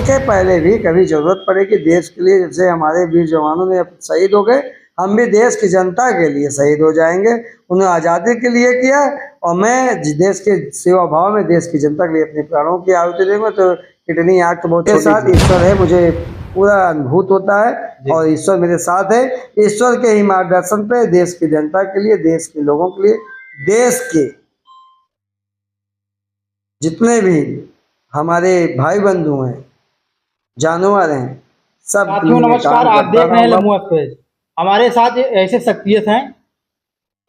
उसके पहले भी कभी जरूरत पड़ेगी देश के लिए, जैसे हमारे वीर जवानों ने शहीद हो गए, हम भी देश की जनता के लिए शहीद हो जाएंगे। उन्हें आज़ादी के लिए किया और मैं देश के सेवा भाव में देश की जनता के लिए अपने प्राणों की आहुति दूंगा। तो कितनी आग तो बहुत छोटी साथ ईश्वर है, मुझे पूरा अनुभूत होता है और ईश्वर मेरे साथ है। ईश्वर के ही मार्गदर्शन पे देश की जनता के लिए, देश के लोगों के लिए, देश के जितने भी हमारे भाई बंधु हैं, जानवर हैं, सब साथियों नमस्कार, आप देख रहे हैं लम्बू एक्सप्रेस। हमारे साथ ऐसे शख्सियत हैं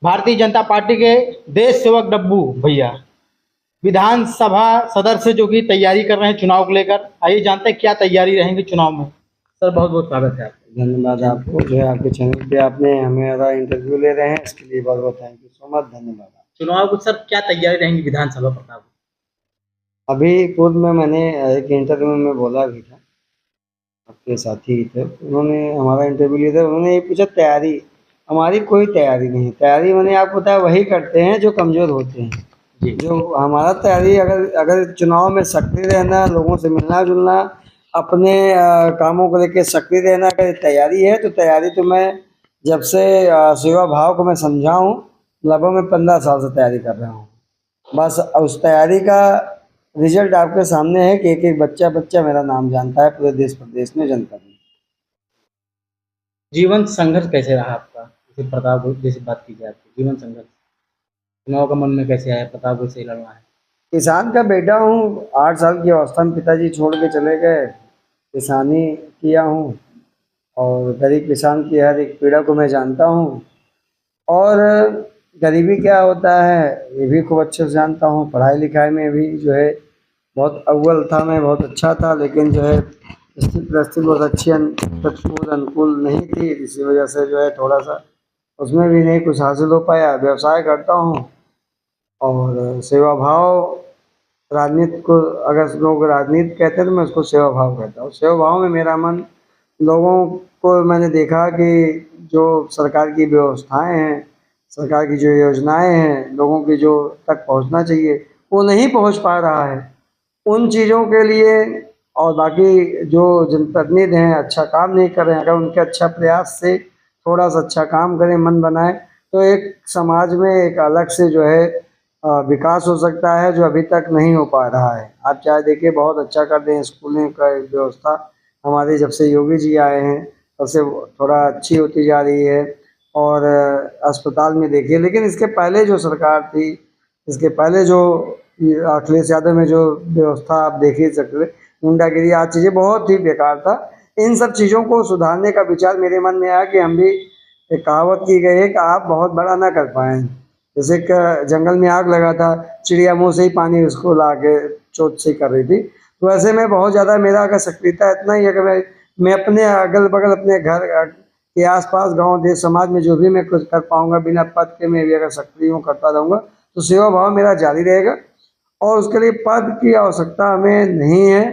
भारतीय जनता पार्टी के देश सेवक डब्बू भैया, विधानसभा सदस्य जो कि तैयारी कर रहे हैं चुनाव को लेकर। आइए जानते हैं क्या तैयारी रहेंगी चुनाव में। सर बहुत बहुत स्वागत है आपका। धन्यवाद आपको जो है आपके चैनल पे आपने हमें इंटरव्यू ले रहे हैं, इसके लिए बहुत बहुत थैंक यू सो मच, धन्यवाद। चुनाव को सर क्या तैयारी रहेंगी विधानसभा प्रताप? अभी पूर्व में मैंने एक इंटरव्यू में बोला भी था, आपके साथी थे, उन्होंने हमारा इंटरव्यू लिया था, उन्होंने ये पूछा तैयारी, हमारी कोई तैयारी नहीं। तैयारी मैंने आपको बताया वही करते हैं जो कमज़ोर होते हैं जी। जो हमारा तैयारी अगर चुनाव में सक्रिय रहना, लोगों से मिलना जुलना, अपने कामों को लेकर सक्रिय रहना अगर तैयारी है, तो तैयारी तो मैं जब से सेवा भाव को मैं समझा हूँ, लगभग मैं 15 साल से तैयारी कर रहा हूँ। बस उस तैयारी का रिजल्ट आपके सामने है कि एक एक बच्चा मेरा नाम जानता है पूरे देश प्रदेश में, जनता में। जीवन संघर्ष कैसे रहा आपका? जैसे प्रताप जैसे बात की जाए आपकी जीवन संघर्ष, चुनाव का मन में कैसे आया प्रताप को से लड़ना है? किसान का बेटा हूँ, 8 साल की अवस्था में पिताजी छोड़ के चले गए, किसानी किया हूँ और गरीब किसान की हर एक पीड़ा को मैं जानता हूँ। और गरीबी क्या होता है ये भी खूब अच्छे से जानता हूँ। पढ़ाई लिखाई में भी जो है बहुत अव्वल था मैं, बहुत अच्छा था, लेकिन जो है परिस्थिति बहुत अच्छी प्रतिकूल अनुकूल नहीं थी, इसी वजह से जो है थोड़ा सा उसमें भी नहीं कुछ हासिल हो पाया। व्यवसाय करता हूँ और सेवा भाव, राजनीति को अगर लोग राजनीति कहते हैं तो मैं उसको सेवा भाव कहता हूँ। सेवा भाव में मेरा मन, लोगों को मैंने देखा कि जो सरकार की व्यवस्थाएं हैं, सरकार की जो योजनाएं हैं, लोगों की जो तक पहुंचना चाहिए वो नहीं पहुंच पा रहा है। उन चीज़ों के लिए और बाकी जो जनप्रतिनिधि हैं अच्छा काम नहीं कर रहे हैं, अगर उनके अच्छा प्रयास से थोड़ा सा अच्छा काम करें, मन बनाए, तो एक समाज में एक अलग से जो है विकास हो सकता है, जो अभी तक नहीं हो पा रहा है। आप चाहे देखिए बहुत अच्छा कर दें, स्कूलों का व्यवस्था हमारे जब से योगी जी आए हैं तब से थोड़ा अच्छी होती जा रही है। और अस्पताल में देखिए, लेकिन इसके पहले जो सरकार थी, इसके पहले जो अखिलेश यादव में जो व्यवस्था आप देख ही सकते, गुंडागिरी, आज चीज़ें बहुत ही बेकार था। इन सब चीज़ों को सुधारने का विचार मेरे मन में आया कि हम भी, एक कहावत की गई है कि आप बहुत बड़ा ना कर पाएँ। जैसे कि जंगल में आग लगा था, चिड़िया मुँह से ही पानी उसको ला के चोट से कर रही थी, तो ऐसे में बहुत ज़्यादा मेरा अगर सक्रियता इतना ही है कि मैं अपने अगल बगल, अपने घर के आसपास, गांव देश समाज में जो भी मैं कुछ कर पाऊंगा बिना पद के, मैं भी अगर सक्रिय हूँ करता रहूँगा तो सेवा भाव मेरा जारी रहेगा। और उसके लिए पद की आवश्यकता हमें नहीं है।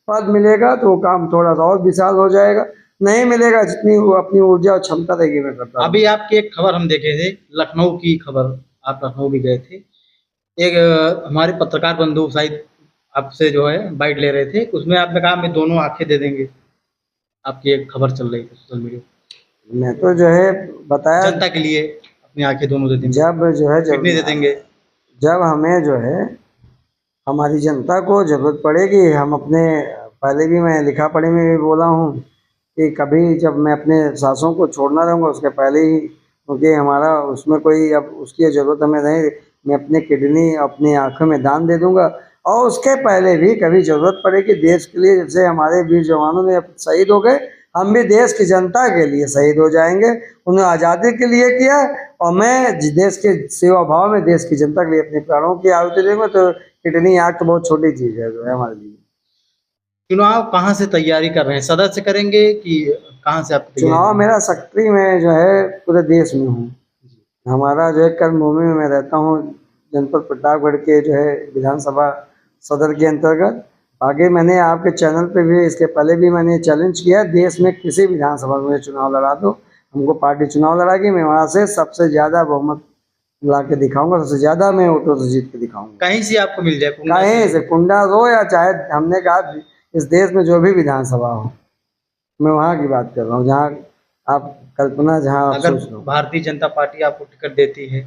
पद मिलेगा तो वो काम थोड़ा सा और विशाल हो जाएगा, नहीं मिलेगा जितनी अपनी ऊर्जा और क्षमता रहेगी मैं करता। अभी आपकी एक खबर हम देखे थे, लखनऊ की खबर, आप लखनऊ भी गए थे। एक हमारे पत्रकार बंधु शायद आपसे जो है बाइट ले रहे थे, उसमें आपने कहा मैं दोनों आंखें दे देंगे। आपकी एक खबर चल रही थी सोशल मीडिया। मैं तो जो है बताया जनता के लिए अपनी आंखें दोनों दे देंगे, जब जो है किडनी दे देंगे। जब हमें जो है हमारी जनता को ज़रूरत पड़ेगी, हम अपने, पहले भी मैं लिखा पढ़े में भी बोला हूँ कि कभी जब मैं अपने सांसों को छोड़ना रहूँगा उसके पहले ही, क्योंकि हमारा उसमें कोई अब उसकी ज़रूरत हमें नहीं, मैं अपने किडनी अपनी आँखों में दान दे दूँगा। और उसके पहले भी कभी ज़रूरत पड़ेगी देश के लिए, जैसे हमारे वीर जवानों ने शहीद हो गए, हम भी देश की जनता के लिए शहीद हो जाएंगे। उन्हें आज़ादी के लिए किया और मैं देश के सेवा भाव में देश की जनता के लिए अपने प्राणों की आहुति दूंगा। तो किडनी आग तो बहुत छोटी चीज़ है जो है हमारे लिए। चुनाव कहाँ से तैयारी कर रहे हैं, सदर से करेंगे कि कहाँ से आप? चुनाव मेरा सक्रिय में जो है पूरे देश में हूँ। हमारा जो है कर्मभूमि में मैं रहता हूँ, जनपद प्रतापगढ़ के जो है विधानसभा सदर के अंतर्गत। आगे मैंने आपके चैनल पे भी, इसके पहले भी मैंने चैलेंज किया, देश में किसी विधानसभा में चुनाव लड़ा दो, हमको पार्टी चुनाव लड़ाएगी, मैं वहाँ से सबसे ज़्यादा बहुमत ला के दिखाऊंगा, सबसे ज़्यादा मैं वोटों से जीत के दिखाऊंगा। कहीं से आपको मिल जाए, कहीं से, कुंडा हो या चाहे, हमने कहा इस देश में जो भी विधानसभा हो, मैं वहाँ की बात कर रहा हूँ जहाँ आप कल्पना, जहाँ आप अगर सोच लो। भारतीय जनता पार्टी आपको टिकट देती है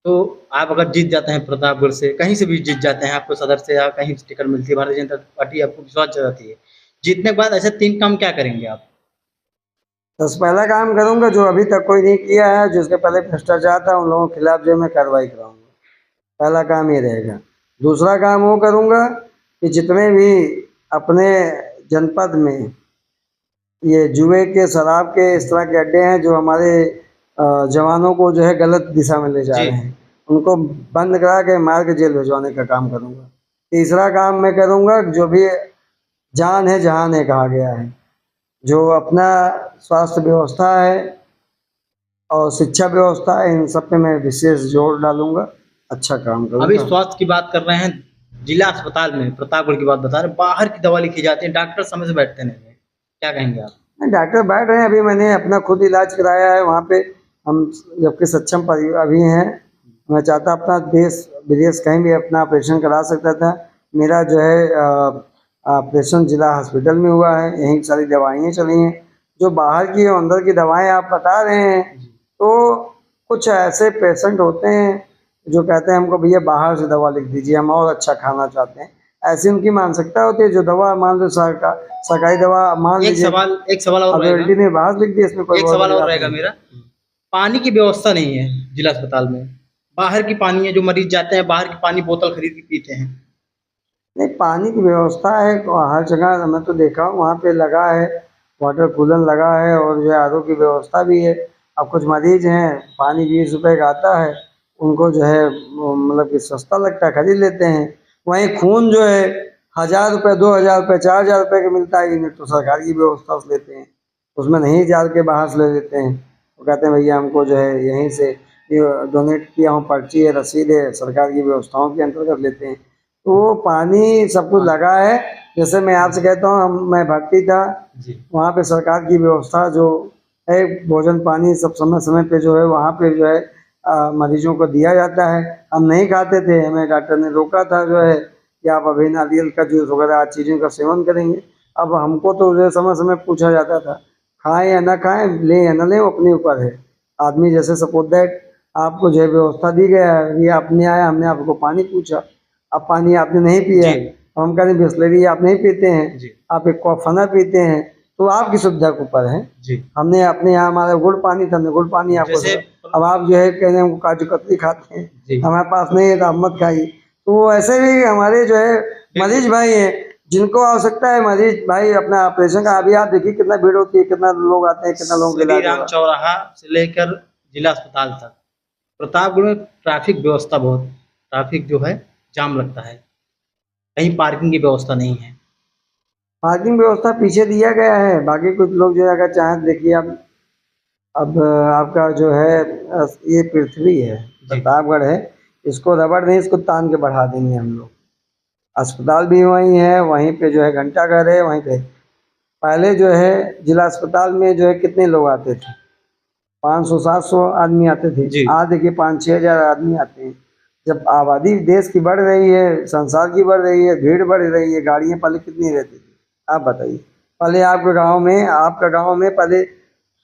तो आप अगर जीत जाते हैं प्रतापगढ़ से, कहीं से भी जीत जाते हैं, आपको सदर से या कहीं से टिकट मिलती है, भारतीय जनता पार्टी आपको विश्वास जताती है, जीतने के बाद ऐसे 3 काम क्या करेंगे आप? सबसे पहला काम करूँगा जो अभी तक कोई नहीं किया है, जिसके पहले भ्रष्टाचार था, उन लोगों के खिलाफ जो है मैं कार्रवाई कराऊंगा। पहला काम ये रहेगा। दूसरा काम वो करूँगा कि जितने भी अपने जनपद में ये जुए के, शराब के, इस तरह के अड्डे हैं जो हमारे जवानों को जो है गलत दिशा में ले जा जी। रहे हैं, उनको बंद करा के मार के जेल भिजवाने का काम करूँगा। तीसरा काम मैं करूँगा जो भी जान है जहान है कहा गया है, जो अपना स्वास्थ्य व्यवस्था है और शिक्षा व्यवस्था है, इन सब पे मैं विशेष जोर डालूंगा, अच्छा काम अभी करूँगा। स्वास्थ्य की बात कर रहे हैं, जिला अस्पताल में प्रतापगढ़ की बात बता रहे हैं, बाहर की दवा लिखी जाती है, डॉक्टर समय से बैठते नहीं हैं, क्या कहेंगे आप? नहीं, डॉक्टर बैठ रहे हैं, अभी मैंने अपना खुद इलाज कराया है वहाँ पे। हम जबकि सक्षम अभी हैं, मैं चाहता अपना देश विदेश कहीं भी अपना ऑपरेशन करा सकता था। मेरा जो है ऑपरेशन जिला हॉस्पिटल में हुआ है, यहीं सारी दवाइयाँ चली हैं। जो बाहर की और अंदर की दवाएं आप बता रहे हैं, तो कुछ ऐसे पेशेंट होते हैं जो कहते हैं हमको भैया बाहर से दवा लिख दीजिए, हम और अच्छा खाना चाहते हैं। ऐसी उनकी मानसिकता होती है। जो दवा मान लो सरकारी दवा मान एक लीजिए, सवाल और रहेगा, अथॉरिटी ने बाहर लिख दिया, इसमें कोई एक बहुत सवाल बड़ी और बात रहेगा नहीं। मेरा, पानी की व्यवस्था नहीं है जिला अस्पताल में, बाहर की पानी है, जो मरीज जाते हैं बाहर की पानी बोतल खरीद के पीते हैं। नहीं, पानी की व्यवस्था है हर जगह, मैं तो देखा हूँ वहाँ पे लगा है, वाटर कूलर लगा है और जो है आरओ की व्यवस्था भी है। अब कुछ मरीज हैं, पानी 20 रुपए का आता है, उनको जो है मतलब कि सस्ता लगता है, खरीद लेते हैं। वहीं खून जो है 1000 रुपये, 2000 रुपये, 4000 रुपये का मिलता है यूनिट, तो सरकार की व्यवस्था से लेते हैं, उसमें नहीं जाल के बाहर से ले लेते हैं। वो कहते हैं भैया हमको जो है यहीं से ये डोनेट किया हूँ, पर्ची है, रसीद है, सरकार की व्यवस्थाओं के अंतर्गत लेते हैं। तो वो पानी सब कुछ लगा है। जैसे मैं आपसे कहता हूँ, मैं भर्ती था, जी। वहाँ पे सरकार की व्यवस्था जो है, भोजन पानी सब समय समय पे जो है वहाँ पे जो है मरीजों को दिया जाता है। हम नहीं खाते थे, हमें डॉक्टर ने रोका था जो है कि आप अभी नारियल का जूस वगैरह आज चीज़ों का सेवन करेंगे। अब हमको तो जो है समय समय पूछा जाता था, खाएं या ना खाएं, लें या ना लें, वो अपने ऊपर है। आदमी जैसे सपोज दैट आपको जो है व्यवस्था दी गया है, ये आपने आया, हमने आपको पानी पूछा, अब पानी आपने नहीं पिया, जी। हम कह रहे हैं बिस्लरी आप नहीं पीते हैं, जी। आप एक कप फना पीते हैं, तो आपकी सुविधा के ऊपर है। जी। हमने अपने यहाँ हमारा गुड़ पानी था, हमने गुड़ पानी आपको जैसे अब आप जो है कह रहे हैं हमको काजू कतली खाते हैं, जी। हमारे पास नहीं है तो आप मत खाइए। तो ऐसे भी हमारे जो है मरीज भाई हैं, जिनको आवश्यकता है, मरीज भाई अपना ऑपरेशन का, अभी आप देखिए कितना भीड़ होती है, कितना लोग आते हैं, कितना लोगों का श्री इलाज राम होगा। चौराहा से लेकर जिला अस्पताल तक प्रतापगढ़ में ट्रैफिक व्यवस्था बहुत, ट्रैफिक जो है जाम लगता है, कहीं पार्किंग की व्यवस्था नहीं है। पार्किंग व्यवस्था पीछे दिया गया है, बाकी कुछ लोग जो है अगर चाहें, देखिए अब आपका जो है ये पृथ्वी है, जी। प्रतापगढ़ है, इसको रबड़ नहीं, इसको तान के बढ़ा देंगे हम लोग। अस्पताल भी वहीं है, वहीं पे जो है घंटाघर है, वहीं पे पहले जो है जिला अस्पताल में जो है कितने लोग आते थे, 500-700 आदमी आते थे। जी। आज देखिए 5-6 हज़ार आदमी आते हैं। जब आबादी देश की बढ़ रही है, संसार की बढ़ रही है, भीड़ बढ़ रही है, गाड़ियाँ पहले कितनी रहती थी आप बताइए। पहले आपका गांव में पहले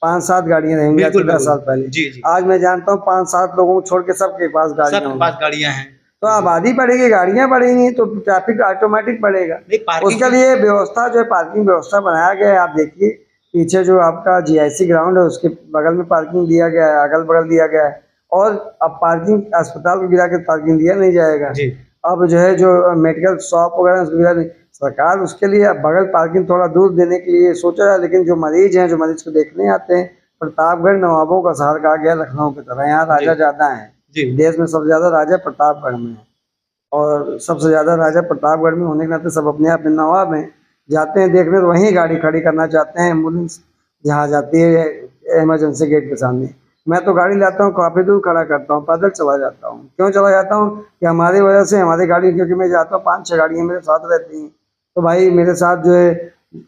5-7 गाड़ियाँ रहेंगी, आज से बिल्कुल 10 साल बिल्कुल। पहले। जी जी। आज मैं जानता हूँ 5-7 लोगों को छोड़ के सबके पास गाड़ियाँ सबके होंगी। पास गाड़ियां हैं। तो आबादी बढ़ेगी, गाड़ियाँ बढ़ेंगी, तो ट्रैफिक ऑटोमेटिक बढ़ेगा। नहीं, पार्किंग उसके लिए व्यवस्था जो है, पार्किंग व्यवस्था बनाया गया है। आप देखिए पीछे जो आपका जीआईसी ग्राउंड है, उसके बगल में पार्किंग दिया गया है, अगल बगल दिया गया है। और अब पार्किंग अस्पताल को गिरा के पार्किंग दिया नहीं जाएगा। जी। अब जो है जो मेडिकल शॉप वगैरह उसको गिरा नहीं, सरकार उसके लिए बगल पार्किंग थोड़ा दूर देने के लिए सोचा है। लेकिन जो मरीज हैं, जो मरीज को देखने आते हैं, प्रतापगढ़ नवाबों का शहर कहा गया, लखनऊ की तरह, यहाँ राजा जी। ज़्यादा हैं। जी। देश में सबसे ज़्यादा राजा प्रतापगढ़ में है, और सबसे ज़्यादा राजा प्रतापगढ़ में होने के नाते सब अपने अपने नवाब हैं। जाते हैं देखने तो वहीं गाड़ी खड़ी करना चाहते हैं, एम्बुलेंस जहाँ जाती है इमरजेंसी गेट के सामने। मैं तो गाड़ी लाता हूँ, काफ़ी दूर खड़ा करता हूँ, पैदल चला जाता हूँ। क्यों चला जाता हूँ कि हमारी वजह से हमारी गाड़ी, क्योंकि मैं जाता हूँ 5-6 गाड़ियाँ मेरे साथ रहती हैं, तो भाई मेरे साथ जो है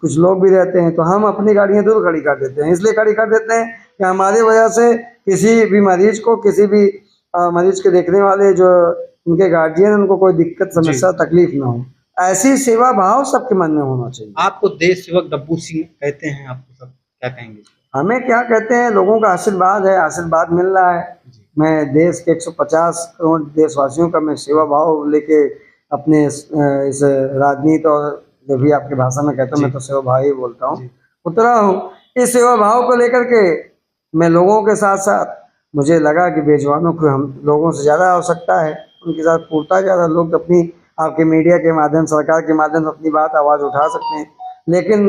कुछ लोग भी रहते हैं, तो हम अपनी गाड़ियाँ दूर खड़ी कर देते हैं। इसलिए खड़ी कर देते हैं कि हमारी वजह से किसी भी मरीज को, किसी भी मरीज के देखने वाले जो उनके गार्जियन, उनको कोई दिक्कत, समस्या, तकलीफ ना हो। ऐसी सेवा भाव सबके मन में होना चाहिए। आपको देश सेवक डब्बू सिंह कहते हैं, आपको सब क्या कहेंगे? हमें क्या कहते हैं, लोगों का आशीर्वाद है, आशीर्वाद मिल रहा है। मैं देश के 150 करोड़ देशवासियों का मैं सेवा भाव लेके अपने इस राजनीति और जो भी आपकी भाषा में कहता हूँ, मैं तो सेवा भाव ही बोलता हूँ, उतरा हूँ। इस सेवा भाव को लेकर के मैं लोगों के साथ साथ, मुझे लगा कि बेजुबानों को हम लोगों से ज़्यादा आवश्यकता है, उनके साथ पूछता ज़्यादा। लोग अपनी आपके मीडिया के माध्यम, सरकार के माध्यम से अपनी बात आवाज़ उठा सकते हैं, लेकिन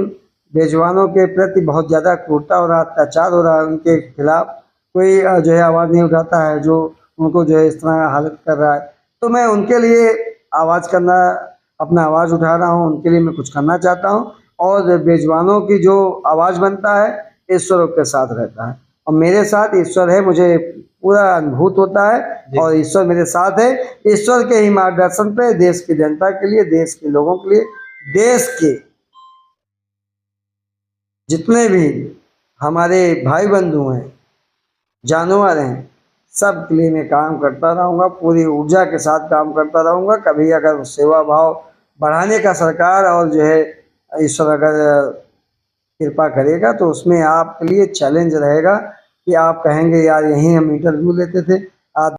बेजुबानों के प्रति बहुत ज़्यादा क्रूरता हो रहा, अत्याचार हो रहा है, उनके खिलाफ कोई जो है आवाज़ नहीं उठाता है, जो उनको जो है इस तरह हालत कर रहा है। तो मैं उनके लिए आवाज़ करना, अपना आवाज़ उठा रहा हूँ, उनके लिए मैं कुछ करना चाहता हूँ। और बेजुबानों की जो आवाज़ बनता है, ईश्वर के साथ रहता है, और मेरे साथ ईश्वर है, मुझे पूरा अनुभूत होता है और ईश्वर मेरे साथ है। ईश्वर के ही मार्गदर्शन पे देश की जनता के लिए, देश के लोगों के लिए, देश के जितने भी हमारे भाई बंधु हैं, जानवर हैं, सब के लिए मैं काम करता रहूँगा, पूरी ऊर्जा के साथ काम करता रहूँगा। कभी अगर सेवा भाव बढ़ाने का सरकार और जो है ईश्वर अगर कृपा करेगा तो उसमें आपके लिए चैलेंज रहेगा कि आप कहेंगे यार यहीं हम इंटरव्यू लेते थे,